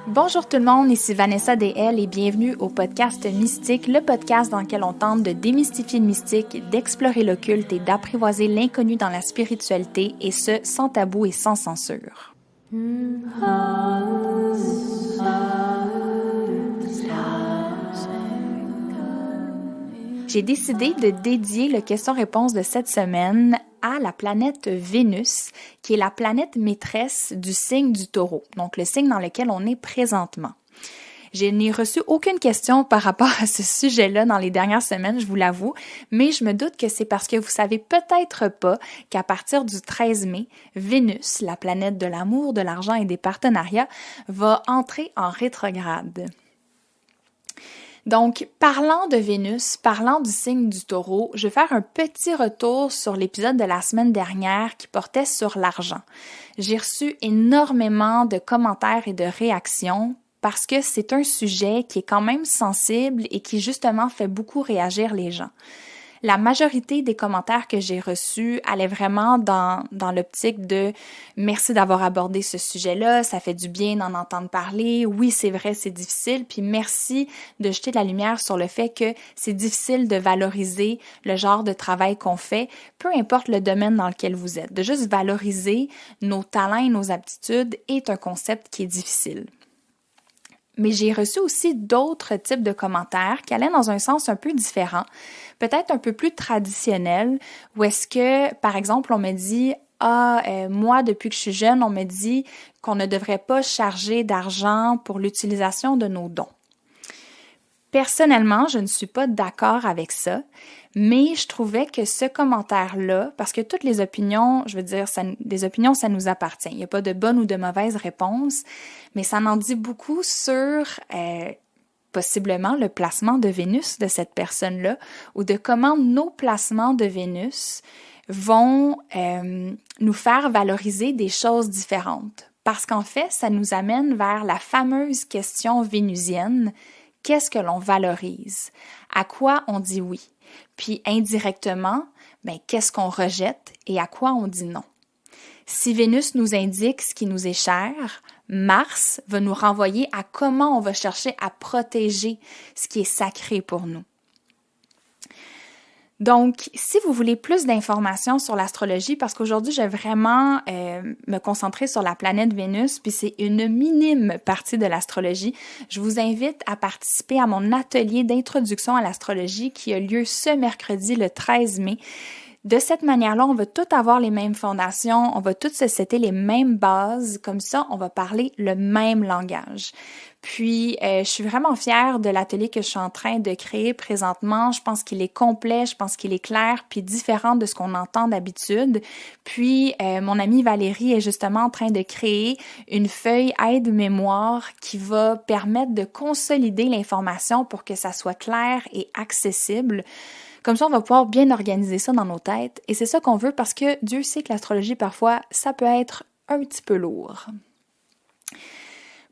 Bonjour tout le monde, ici Vanessa DL et bienvenue au podcast Mystique, le podcast dans lequel on tente de démystifier le mystique, d'explorer l'occulte et d'apprivoiser l'inconnu dans la spiritualité, et ce, sans tabou et sans censure. J'ai décidé de dédier le question-réponse de cette semaine à la planète Vénus, qui est la planète maîtresse du signe du Taureau, donc le signe dans lequel on est présentement. Je n'ai reçu aucune question par rapport à ce sujet-là dans les dernières semaines, je vous l'avoue, mais je me doute que c'est parce que vous savez peut-être pas qu'à partir du 13 mai, Vénus, la planète de l'amour, de l'argent et des partenariats, va entrer en rétrograde. Donc, parlant de Vénus, parlant du signe du Taureau, je vais faire un petit retour sur l'épisode de la semaine dernière qui portait sur l'argent. J'ai reçu énormément de commentaires et de réactions parce que c'est un sujet qui est quand même sensible et qui justement fait beaucoup réagir les gens. La majorité des commentaires que j'ai reçus allaient vraiment dans l'optique de « merci d'avoir abordé ce sujet-là, ça fait du bien d'en entendre parler, oui c'est vrai c'est difficile, puis merci de jeter de la lumière sur le fait que c'est difficile de valoriser le genre de travail qu'on fait, peu importe le domaine dans lequel vous êtes. De juste valoriser nos talents et nos aptitudes est un concept qui est difficile. » Mais j'ai reçu aussi d'autres types de commentaires qui allaient dans un sens un peu différent, peut-être un peu plus traditionnel, où est-ce que, par exemple, on me dit « moi, depuis que je suis jeune, on me dit qu'on ne devrait pas charger d'argent pour l'utilisation de nos dons. » Personnellement, je ne suis pas d'accord avec ça, mais je trouvais que ce commentaire-là, parce que toutes les opinions, je veux dire, des opinions, ça nous appartient. Il n'y a pas de bonne ou de mauvaise réponse, mais ça en dit beaucoup sur possiblement le placement de Vénus de cette personne-là, ou de comment nos placements de Vénus vont nous faire valoriser des choses différentes. Parce qu'en fait, ça nous amène vers la fameuse question vénusienne. Qu'est-ce que l'on valorise? À quoi on dit oui? Puis indirectement, qu'est-ce qu'on rejette et à quoi on dit non? Si Vénus nous indique ce qui nous est cher, Mars va nous renvoyer à comment on va chercher à protéger ce qui est sacré pour nous. Donc, si vous voulez plus d'informations sur l'astrologie, parce qu'aujourd'hui, je vais vraiment me concentrer sur la planète Vénus, puis c'est une minime partie de l'astrologie, je vous invite à participer à mon atelier d'introduction à l'astrologie qui a lieu ce mercredi, le 13 mai. De cette manière-là, on va tous avoir les mêmes fondations, on va tous se setter les mêmes bases, comme ça, on va parler le même langage. Puis, je suis vraiment fière de l'atelier que je suis en train de créer présentement. Je pense qu'il est complet, je pense qu'il est clair, puis différent de ce qu'on entend d'habitude. Puis, mon amie Valérie est justement en train de créer une feuille aide-mémoire qui va permettre de consolider l'information pour que ça soit clair et accessible. Comme ça, on va pouvoir bien organiser ça dans nos têtes. Et c'est ça qu'on veut parce que Dieu sait que l'astrologie, parfois, ça peut être un petit peu lourd.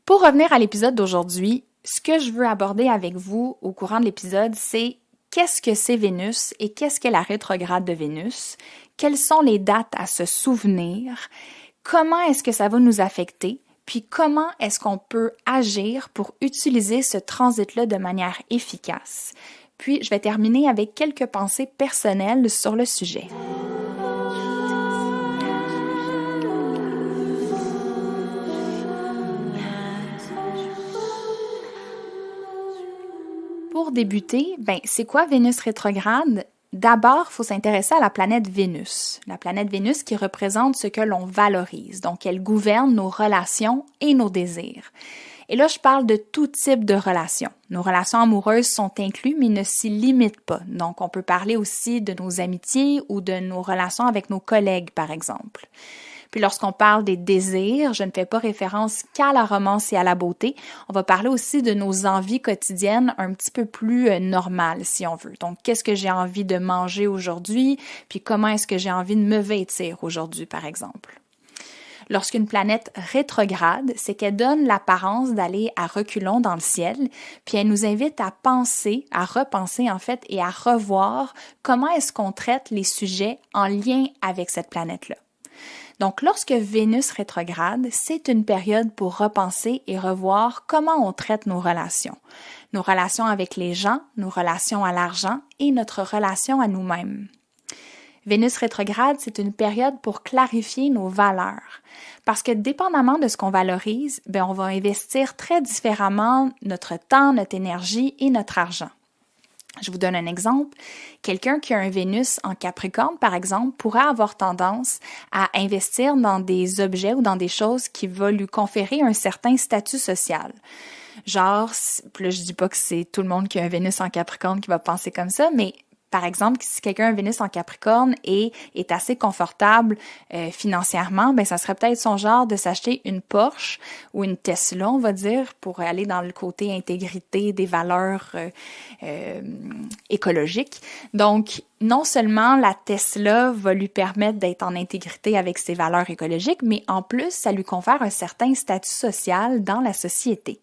Pour revenir à l'épisode d'aujourd'hui, ce que je veux aborder avec vous au courant de l'épisode, c'est qu'est-ce que c'est Vénus et qu'est-ce qu'est la rétrograde de Vénus, quelles sont les dates à se souvenir, comment est-ce que ça va nous affecter, puis comment est-ce qu'on peut agir pour utiliser ce transit-là de manière efficace. Puis, je vais terminer avec quelques pensées personnelles sur le sujet. Pour débuter, c'est quoi Vénus rétrograde? D'abord, il faut s'intéresser à la planète Vénus. La planète Vénus qui représente ce que l'on valorise. Donc, elle gouverne nos relations et nos désirs. Et là, je parle de tout type de relations. Nos relations amoureuses sont incluses, mais ne s'y limitent pas. Donc, on peut parler aussi de nos amitiés ou de nos relations avec nos collègues, par exemple. Puis lorsqu'on parle des désirs, je ne fais pas référence qu'à la romance et à la beauté. On va parler aussi de nos envies quotidiennes un petit peu plus normales, si on veut. Donc, qu'est-ce que j'ai envie de manger aujourd'hui? Puis comment est-ce que j'ai envie de me vêtir aujourd'hui, par exemple? Lorsqu'une planète rétrograde, c'est qu'elle donne l'apparence d'aller à reculons dans le ciel, puis elle nous invite à penser, à repenser en fait, et à revoir comment est-ce qu'on traite les sujets en lien avec cette planète-là. Donc, lorsque Vénus rétrograde, c'est une période pour repenser et revoir comment on traite nos relations avec les gens, nos relations à l'argent et notre relation à nous-mêmes. Vénus rétrograde, c'est une période pour clarifier nos valeurs. Parce que dépendamment de ce qu'on valorise, on va investir très différemment notre temps, notre énergie et notre argent. Je vous donne un exemple. Quelqu'un qui a un Vénus en Capricorne, par exemple, pourrait avoir tendance à investir dans des objets ou dans des choses qui vont lui conférer un certain statut social. Genre, là, je dis pas que c'est tout le monde qui a un Vénus en Capricorne qui va penser comme ça, mais par exemple, si quelqu'un a un Vénus en Capricorne et est assez confortable financièrement, ça serait peut-être son genre de s'acheter une Porsche ou une Tesla, on va dire, pour aller dans le côté intégrité des valeurs écologiques. Donc, non seulement la Tesla va lui permettre d'être en intégrité avec ses valeurs écologiques, mais en plus, ça lui confère un certain statut social dans la société.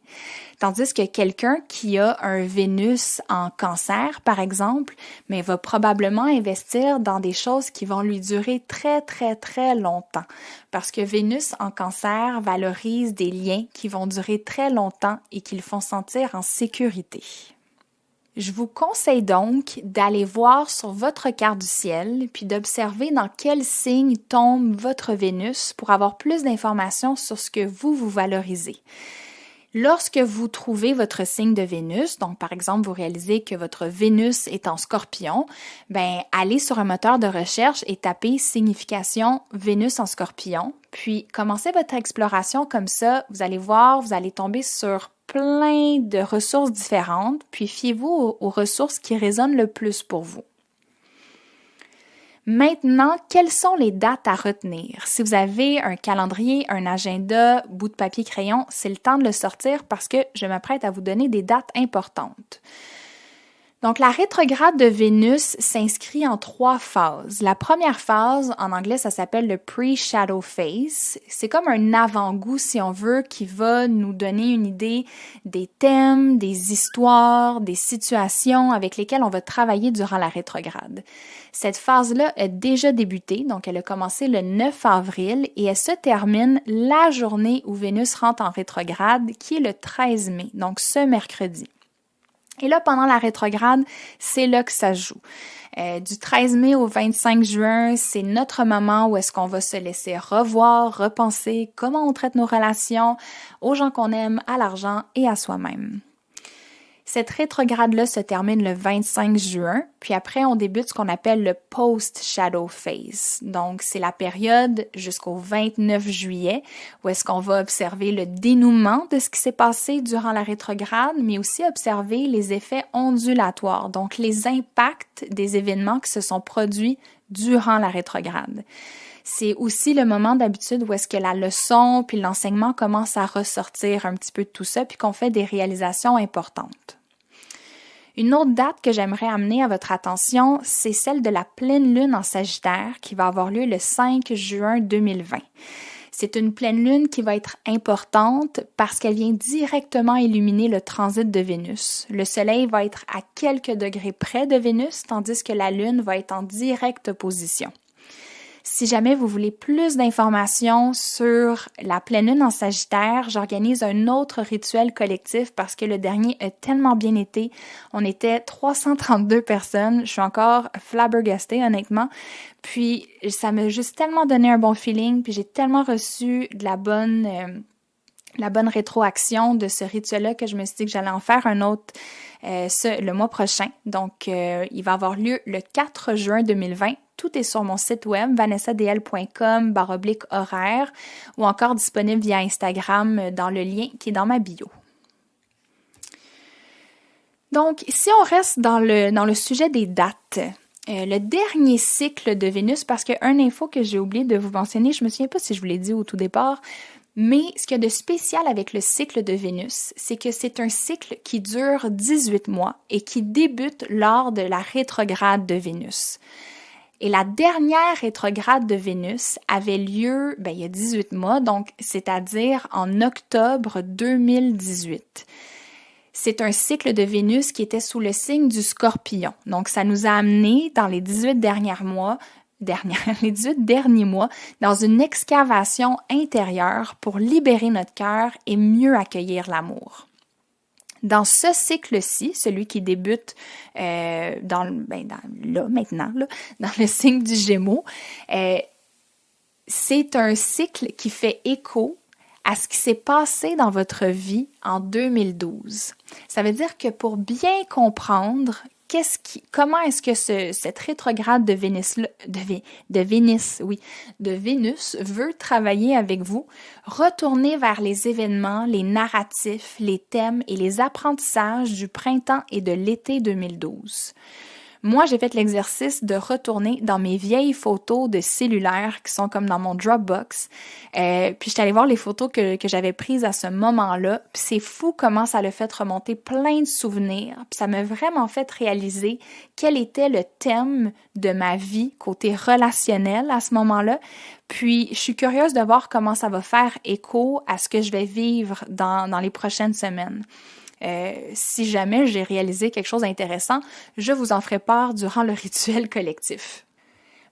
Tandis que quelqu'un qui a un Vénus en Cancer, par exemple, mais va probablement investir dans des choses qui vont lui durer très, très, très longtemps. Parce que Vénus en Cancer valorise des liens qui vont durer très longtemps et qui le font sentir en sécurité. Je vous conseille donc d'aller voir sur votre carte du ciel, puis d'observer dans quel signe tombe votre Vénus pour avoir plus d'informations sur ce que vous valorisez. Lorsque vous trouvez votre signe de Vénus, donc par exemple vous réalisez que votre Vénus est en Scorpion, allez sur un moteur de recherche et tapez signification Vénus en Scorpion, puis commencez votre exploration comme ça, vous allez voir, vous allez tomber sur plein de ressources différentes, puis fiez-vous aux ressources qui résonnent le plus pour vous. Maintenant, quelles sont les dates à retenir? Si vous avez un calendrier, un agenda, bout de papier, crayon, c'est le temps de le sortir parce que je m'apprête à vous donner des dates importantes. Donc, la rétrograde de Vénus s'inscrit en 3 phases. La première phase, en anglais, ça s'appelle le pre-shadow phase. C'est comme un avant-goût, si on veut, qui va nous donner une idée des thèmes, des histoires, des situations avec lesquelles on va travailler durant la rétrograde. Cette phase-là a déjà débuté, donc elle a commencé le 9 avril et elle se termine la journée où Vénus rentre en rétrograde, qui est le 13 mai, donc ce mercredi. Et là, pendant la rétrograde, c'est là que ça joue. Du 13 mai au 25 juin, c'est notre moment où est-ce qu'on va se laisser revoir, repenser comment on traite nos relations aux gens qu'on aime, à l'argent et à soi-même. Cette rétrograde-là se termine le 25 juin, puis après, on débute ce qu'on appelle le post-shadow phase. Donc, c'est la période jusqu'au 29 juillet où est-ce qu'on va observer le dénouement de ce qui s'est passé durant la rétrograde, mais aussi observer les effets ondulatoires, donc les impacts des événements qui se sont produits durant la rétrograde. C'est aussi le moment d'habitude où est-ce que la leçon puis l'enseignement commence à ressortir un petit peu de tout ça puis qu'on fait des réalisations importantes. Une autre date que j'aimerais amener à votre attention, c'est celle de la pleine lune en Sagittaire qui va avoir lieu le 5 juin 2020. C'est une pleine lune qui va être importante parce qu'elle vient directement illuminer le transit de Vénus. Le Soleil va être à quelques degrés près de Vénus, tandis que la Lune va être en directe opposition. Si jamais vous voulez plus d'informations sur la pleine lune en Sagittaire, j'organise un autre rituel collectif parce que le dernier a tellement bien été. On était 332 personnes. Je suis encore flabbergastée, honnêtement. Puis, ça m'a juste tellement donné un bon feeling. Puis, j'ai tellement reçu de la bonne rétroaction de ce rituel-là que je me suis dit que j'allais en faire un autre le mois prochain. Donc, il va avoir lieu le 4 juin 2020. Tout est sur mon site web, vanessadl.com/horaire ou encore disponible via Instagram dans le lien qui est dans ma bio. Donc, si on reste dans le sujet des dates, le dernier cycle de Vénus, parce qu'une info que j'ai oublié de vous mentionner, je me souviens pas si je vous l'ai dit au tout départ, mais ce qu'il y a de spécial avec le cycle de Vénus, c'est que c'est un cycle qui dure 18 mois et qui débute lors de la rétrograde de Vénus. Et la dernière rétrograde de Vénus avait lieu il y a 18 mois, donc c'est-à-dire en octobre 2018. C'est un cycle de Vénus qui était sous le signe du Scorpion. Donc, ça nous a amené dans les 18 derniers mois, dans une excavation intérieure pour libérer notre cœur et mieux accueillir l'amour. Dans ce cycle-ci, celui qui débute dans le signe du Gémeaux, c'est un cycle qui fait écho à ce qui s'est passé dans votre vie en 2012. Ça veut dire que pour bien comprendre comment est-ce que cette rétrograde de Vénus veut travailler avec vous, retournez vers les événements, les narratifs, les thèmes et les apprentissages du printemps et de l'été 2012. Moi, j'ai fait l'exercice de retourner dans mes vieilles photos de cellulaire qui sont comme dans mon Dropbox. Puis j'étais allée voir les photos que j'avais prises à ce moment-là. Puis c'est fou comment ça l'a fait remonter plein de souvenirs. Puis ça m'a vraiment fait réaliser quel était le thème de ma vie côté relationnel à ce moment-là. Puis je suis curieuse de voir comment ça va faire écho à ce que je vais vivre dans les prochaines semaines. Si jamais j'ai réalisé quelque chose d'intéressant, je vous en ferai part durant le rituel collectif.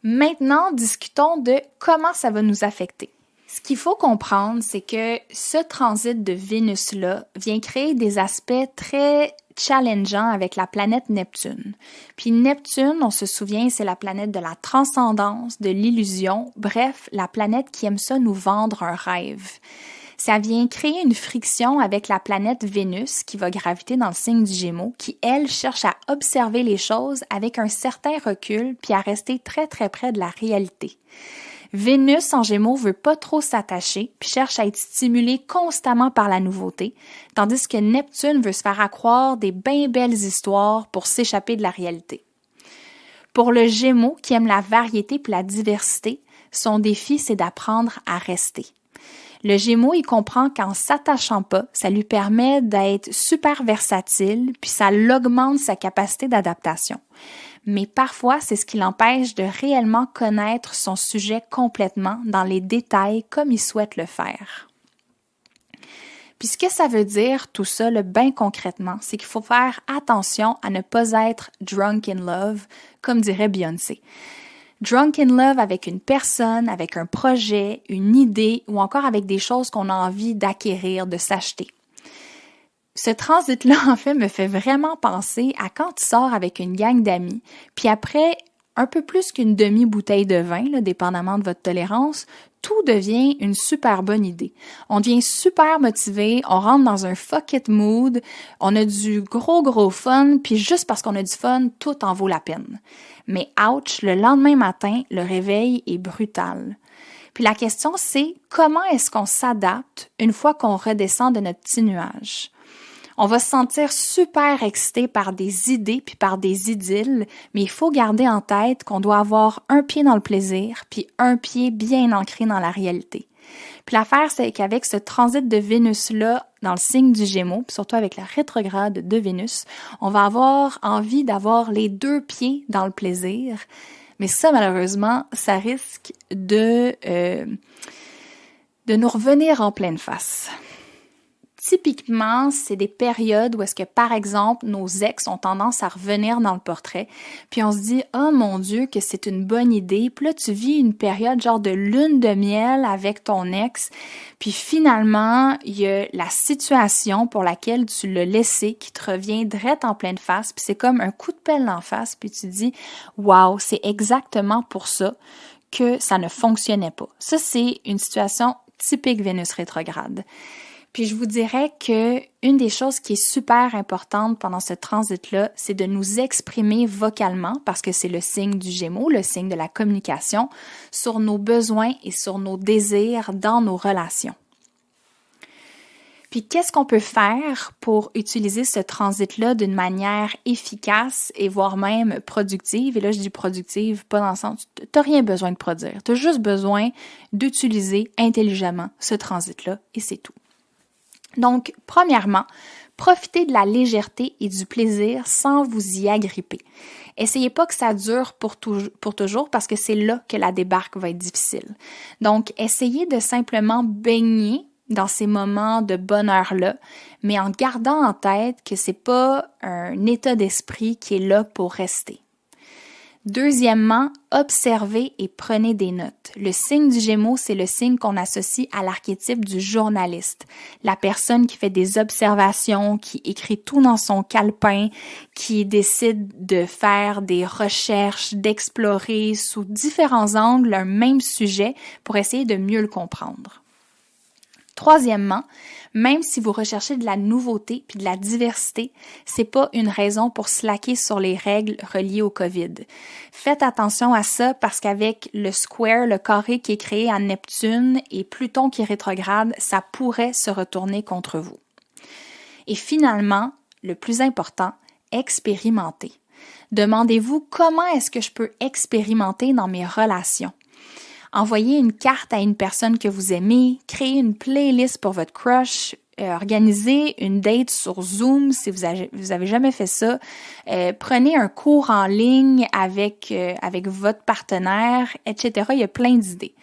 Maintenant, discutons de comment ça va nous affecter. Ce qu'il faut comprendre, c'est que ce transit de Vénus-là vient créer des aspects très challengeants avec la planète Neptune. Puis Neptune, on se souvient, c'est la planète de la transcendance, de l'illusion, bref, la planète qui aime ça nous vendre un rêve. Ça vient créer une friction avec la planète Vénus qui va graviter dans le signe du Gémeaux, qui, elle, cherche à observer les choses avec un certain recul puis à rester très, très près de la réalité. Vénus en Gémeaux veut pas trop s'attacher puis cherche à être stimulée constamment par la nouveauté, tandis que Neptune veut se faire accroire des bien belles histoires pour s'échapper de la réalité. Pour le Gémeaux, qui aime la variété puis la diversité, son défi, c'est d'apprendre à rester. Le Gémeaux, il comprend qu'en s'attachant pas, ça lui permet d'être super versatile, puis ça l'augmente sa capacité d'adaptation. Mais parfois, c'est ce qui l'empêche de réellement connaître son sujet complètement dans les détails comme il souhaite le faire. Puis ce que ça veut dire, tout ça, bien concrètement, c'est qu'il faut faire attention à ne pas être drunk in love, comme dirait Beyoncé. Drunk in love avec une personne, avec un projet, une idée ou encore avec des choses qu'on a envie d'acquérir, de s'acheter. Ce transit-là, en fait, me fait vraiment penser à quand tu sors avec une gang d'amis, puis après un peu plus qu'une demi-bouteille de vin, là, dépendamment de votre tolérance, tout devient une super bonne idée. On devient super motivé, on rentre dans un fuck it mood, on a du gros fun, puis juste parce qu'on a du fun, tout en vaut la peine. Mais ouch, le lendemain matin, le réveil est brutal. Puis la question, c'est comment est-ce qu'on s'adapte une fois qu'on redescend de notre petit nuage? On va se sentir super excité par des idées puis par des idylles, mais il faut garder en tête qu'on doit avoir un pied dans le plaisir puis un pied bien ancré dans la réalité. Puis l'affaire, c'est qu'avec ce transit de Vénus-là dans le signe du Gémeaux, puis surtout avec la rétrograde de Vénus, on va avoir envie d'avoir les deux pieds dans le plaisir. Mais ça, malheureusement, ça risque de nous revenir en pleine face. Typiquement, c'est des périodes où est-ce que, par exemple, nos ex ont tendance à revenir dans le portrait, puis on se dit « Oh mon Dieu, que c'est une bonne idée », puis là, tu vis une période genre de lune de miel avec ton ex, puis finalement, il y a la situation pour laquelle tu l'as laissé qui te revient direct en pleine face, puis c'est comme un coup de pelle en face, puis tu dis « Wow, c'est exactement pour ça que ça ne fonctionnait pas ». Ça, c'est une situation typique Vénus rétrograde. Puis je vous dirais que une des choses qui est super importante pendant ce transit-là, c'est de nous exprimer vocalement, parce que c'est le signe du Gémeaux, le signe de la communication, sur nos besoins et sur nos désirs dans nos relations. Puis qu'est-ce qu'on peut faire pour utiliser ce transit-là d'une manière efficace et voire même productive? Et là, je dis productive, pas dans le sens, t'as rien besoin de produire. T'as juste besoin d'utiliser intelligemment ce transit-là et c'est tout. Donc, premièrement, Profitez de la légèreté et du plaisir sans vous y agripper. Essayez pas que ça dure pour toujours parce que c'est là que la débarque va être difficile. Donc, essayez de simplement baigner dans ces moments de bonheur-là, mais en gardant en tête que c'est pas un état d'esprit qui est là pour rester. Deuxièmement, observez et prenez des notes. Le signe du Gémeaux, c'est le signe qu'on associe à l'archétype du journaliste. La personne qui fait des observations, qui écrit tout dans son calepin, qui décide de faire des recherches, d'explorer sous différents angles un même sujet pour essayer de mieux le comprendre. Troisièmement, même si vous recherchez de la nouveauté puis de la diversité, c'est pas une raison pour slacker sur les règles reliées au COVID. Faites attention à ça parce qu'avec le square, le carré qui est créé à Neptune et Pluton qui est rétrograde, ça pourrait se retourner contre vous. Et finalement, le plus important, expérimentez. Demandez-vous comment est-ce que je peux expérimenter dans mes relations. Envoyez une carte à une personne que vous aimez, créez une playlist pour votre crush, organisez une date sur Zoom si vous avez jamais fait ça, prenez un cours en ligne avec votre partenaire, etc. Il y a plein d'idées.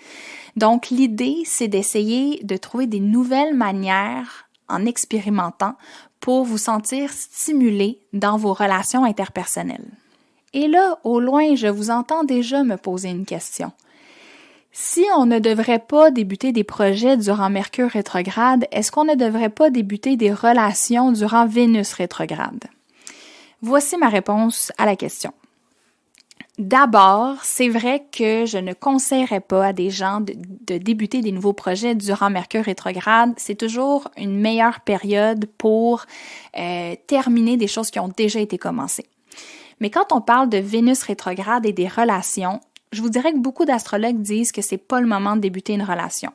Donc, l'idée, c'est d'essayer de trouver des nouvelles manières en expérimentant pour vous sentir stimulé dans vos relations interpersonnelles. Et là, au loin, je vous entends déjà me poser une question. Si on ne devrait pas débuter des projets durant Mercure rétrograde, est-ce qu'on ne devrait pas débuter des relations durant Vénus rétrograde? Voici ma réponse à la question. D'abord, c'est vrai que je ne conseillerais pas à des gens de débuter des nouveaux projets durant Mercure rétrograde. C'est toujours une meilleure période pour terminer des choses qui ont déjà été commencées. Mais quand on parle de Vénus rétrograde et des relations, je vous dirais que beaucoup d'astrologues disent que c'est pas le moment de débuter une relation.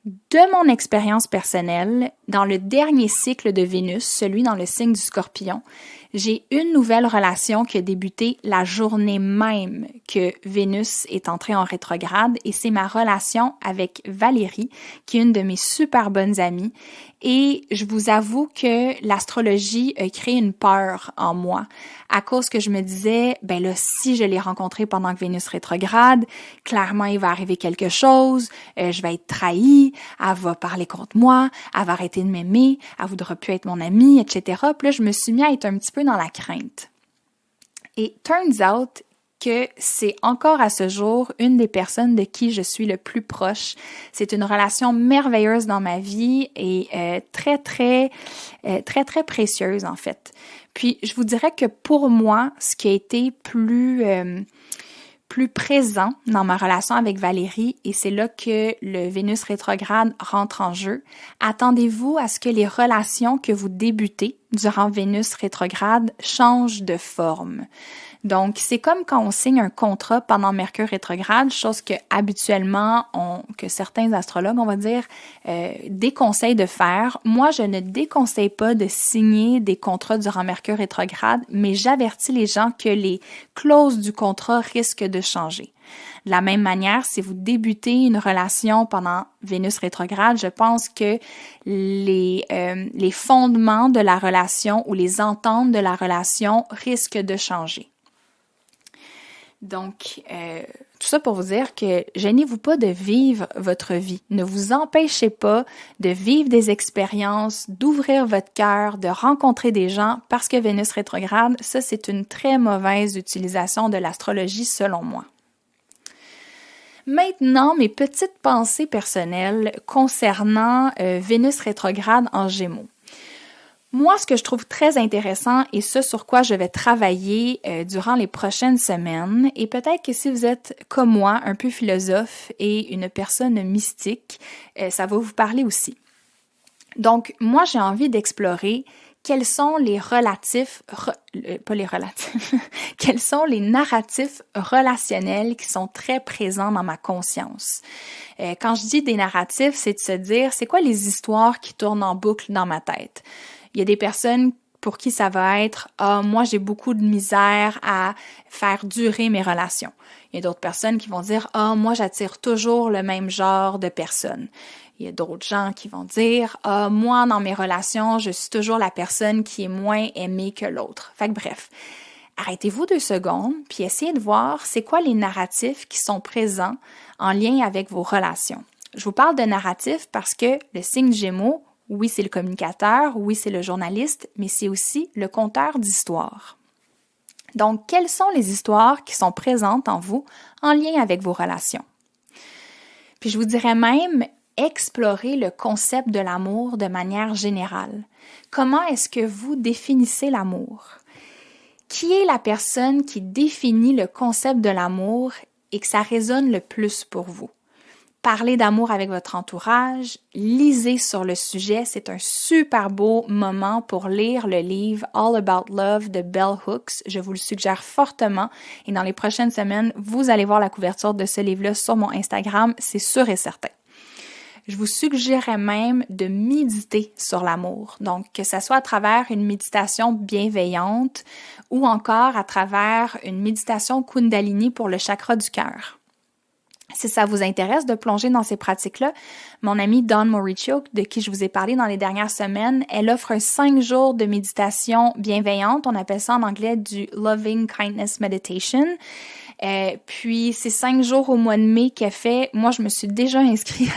De mon expérience personnelle, dans le dernier cycle de Vénus, celui dans le signe du Scorpion, j'ai une nouvelle relation qui a débuté la journée même que Vénus est entrée en rétrograde et c'est ma relation avec Valérie, qui est une de mes super bonnes amies. Et je vous avoue que l'astrologie a créé une peur en moi à cause que je me disais, ben là, si je l'ai rencontré pendant que Vénus rétrograde, clairement, il va arriver quelque chose, je vais être trahie, elle va parler contre moi, elle va arrêter de m'aimer, elle voudra plus être mon amie, etc. Puis là, je me suis mis à être un petit peu dans la crainte. Et turns out que c'est encore à ce jour une des personnes de qui je suis le plus proche. C'est une relation merveilleuse dans ma vie et très précieuse en fait. Puis je vous dirais que pour moi, ce qui a été plus présent dans ma relation avec Valérie, et c'est là que le Vénus rétrograde rentre en jeu, attendez-vous à ce que les relations que vous débutez durant Vénus rétrograde changent de forme. Donc, c'est comme quand on signe un contrat pendant Mercure rétrograde, chose que habituellement, que certains astrologues, on va dire, déconseillent de faire. Moi, je ne déconseille pas de signer des contrats durant Mercure rétrograde, mais j'avertis les gens que les clauses du contrat risquent de changer. De la même manière, si vous débutez une relation pendant Vénus rétrograde, je pense que les fondements de la relation ou les ententes de la relation risquent de changer. Donc, tout ça pour vous dire que gênez-vous pas de vivre votre vie. Ne vous empêchez pas de vivre des expériences, d'ouvrir votre cœur, de rencontrer des gens parce que Vénus rétrograde, ça c'est une très mauvaise utilisation de l'astrologie selon moi. Maintenant, mes petites pensées personnelles concernant Vénus rétrograde en Gémeaux. Moi, ce que je trouve très intéressant et ce sur quoi je vais travailler durant les prochaines semaines, et peut-être que si vous êtes comme moi, un peu philosophe et une personne mystique, ça va vous parler aussi. Donc, moi, j'ai envie d'explorer quels sont les quels sont les narratifs relationnels qui sont très présents dans ma conscience. Quand je dis des narratifs, c'est de se dire, c'est quoi les histoires qui tournent en boucle dans ma tête? Il y a des personnes pour qui ça va être « Ah, moi, j'ai beaucoup de misère à faire durer mes relations. » Il y a d'autres personnes qui vont dire « Ah, moi, j'attire toujours le même genre de personnes. » Il y a d'autres gens qui vont dire « Ah, moi, dans mes relations, je suis toujours la personne qui est moins aimée que l'autre. » Fait que bref, arrêtez-vous 2 secondes, puis essayez de voir c'est quoi les narratifs qui sont présents en lien avec vos relations. Je vous parle de narratifs parce que le signe Gémeaux, oui, c'est le communicateur, oui, c'est le journaliste, mais c'est aussi le conteur d'histoires. Donc, quelles sont les histoires qui sont présentes en vous en lien avec vos relations? Puis je vous dirais même, explorer le concept de l'amour de manière générale. Comment est-ce que vous définissez l'amour? Qui est la personne qui définit le concept de l'amour et que ça résonne le plus pour vous? Parlez d'amour avec votre entourage, lisez sur le sujet, c'est un super beau moment pour lire le livre All About Love de Bell Hooks. Je vous le suggère fortement et dans les prochaines semaines, vous allez voir la couverture de ce livre-là sur mon Instagram, c'est sûr et certain. Je vous suggérerais même de méditer sur l'amour, donc que ce soit à travers une méditation bienveillante ou encore à travers une méditation Kundalini pour le chakra du cœur. Si ça vous intéresse de plonger dans ces pratiques-là, mon amie Dawn Mauricio, de qui je vous ai parlé dans les dernières semaines, elle offre un 5 jours de méditation bienveillante. On appelle ça en anglais du Loving Kindness Meditation. Puis c'est 5 jours au mois de mai qu'elle fait. Moi, je me suis déjà inscrite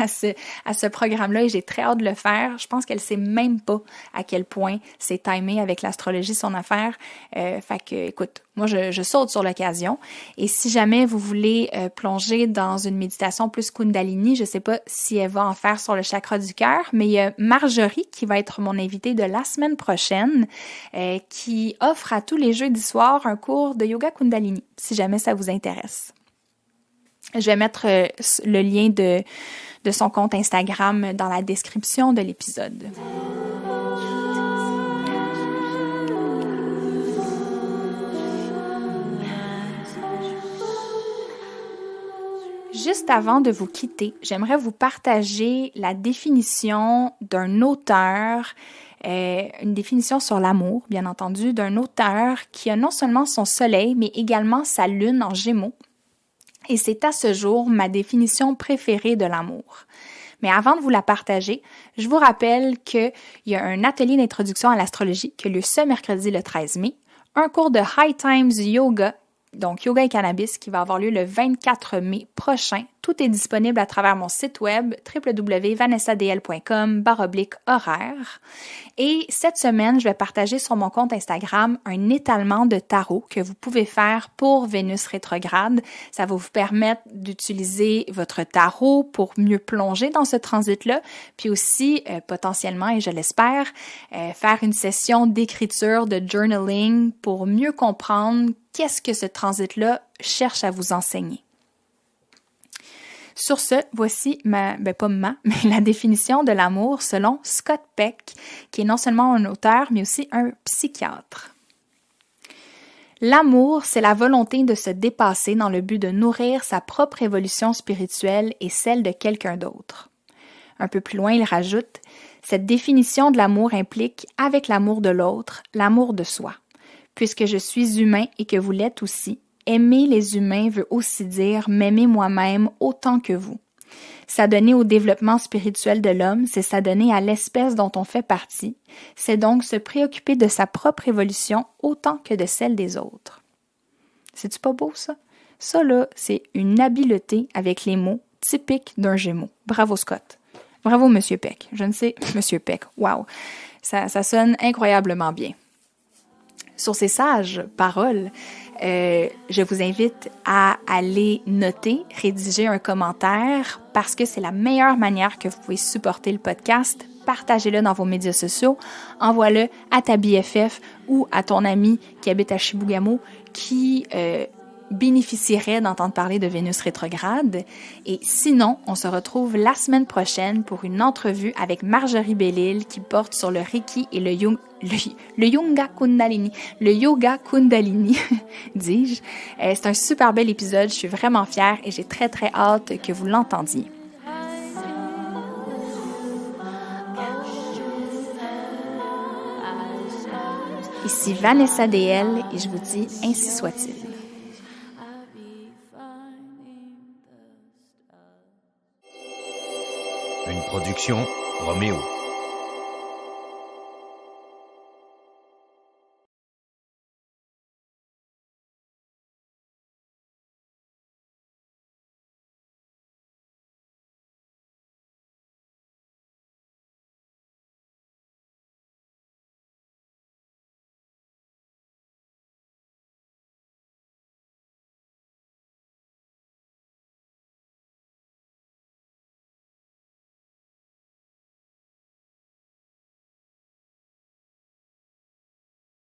à ce programme-là et j'ai très hâte de le faire. Je pense qu'elle sait même pas à quel point c'est timé avec l'astrologie son affaire. Fait que, écoute, moi, je saute sur l'occasion. Et si jamais vous voulez plonger dans une méditation plus Kundalini, je sais pas si elle va en faire sur le chakra du cœur, mais il y a Marjorie qui va être mon invitée de la semaine prochaine, qui offre à tous les jeudis soirs un cours de yoga Kundalini, si jamais ça vous intéresse. Je vais mettre le lien de son compte Instagram dans la description de l'épisode. Juste avant de vous quitter, j'aimerais vous partager la définition d'un auteur, une définition sur l'amour, bien entendu, d'un auteur qui a non seulement son soleil, mais également sa lune en Gémeaux. Et c'est à ce jour ma définition préférée de l'amour. Mais avant de vous la partager, je vous rappelle qu'il y a un atelier d'introduction à l'astrologie qui a lieu ce mercredi le 13 mai, un cours de High Times Yoga, donc Yoga et Cannabis, qui va avoir lieu le 24 mai prochain. Tout est disponible à travers mon site web www.vanessadl.com/horaire. Et cette semaine, je vais partager sur mon compte Instagram un étalement de tarot que vous pouvez faire pour Vénus rétrograde. Ça va vous permettre d'utiliser votre tarot pour mieux plonger dans ce transit-là, puis aussi potentiellement, et je l'espère, faire une session d'écriture, de journaling pour mieux comprendre qu'est-ce que ce transit-là cherche à vous enseigner. Sur ce, voici mais la définition de l'amour selon Scott Peck, qui est non seulement un auteur, mais aussi un psychiatre. L'amour, c'est la volonté de se dépasser dans le but de nourrir sa propre évolution spirituelle et celle de quelqu'un d'autre. Un peu plus loin, il rajoute, cette définition de l'amour implique, avec l'amour de l'autre, l'amour de soi. Puisque je suis humain et que vous l'êtes aussi, aimer les humains veut aussi dire m'aimer moi-même autant que vous. S'adonner au développement spirituel de l'homme, c'est s'adonner à l'espèce dont on fait partie. C'est donc se préoccuper de sa propre évolution autant que de celle des autres. C'est-tu pas beau, ça? Ça, là, c'est une habileté avec les mots typiques d'un Gémeaux. Bravo, Scott. Bravo, Monsieur Peck. Je ne sais, Monsieur Peck. Wow. Ça sonne incroyablement bien. Sur ces sages paroles, je vous invite à aller noter, rédiger un commentaire parce que c'est la meilleure manière que vous pouvez supporter le podcast. Partagez-le dans vos médias sociaux, envoie-le à ta BFF ou à ton ami qui habite à Chibougamau qui bénéficierait d'entendre parler de Vénus rétrograde. Et sinon, on se retrouve la semaine prochaine pour une entrevue avec Marjorie Bellil qui porte sur le Reiki et le Yoga Kundalini. Le Yoga Kundalini, dis-je. C'est un super bel épisode, je suis vraiment fière et j'ai très très hâte que vous l'entendiez. Ici Vanessa DL et je vous dis ainsi soit-il. Une Production Roméo.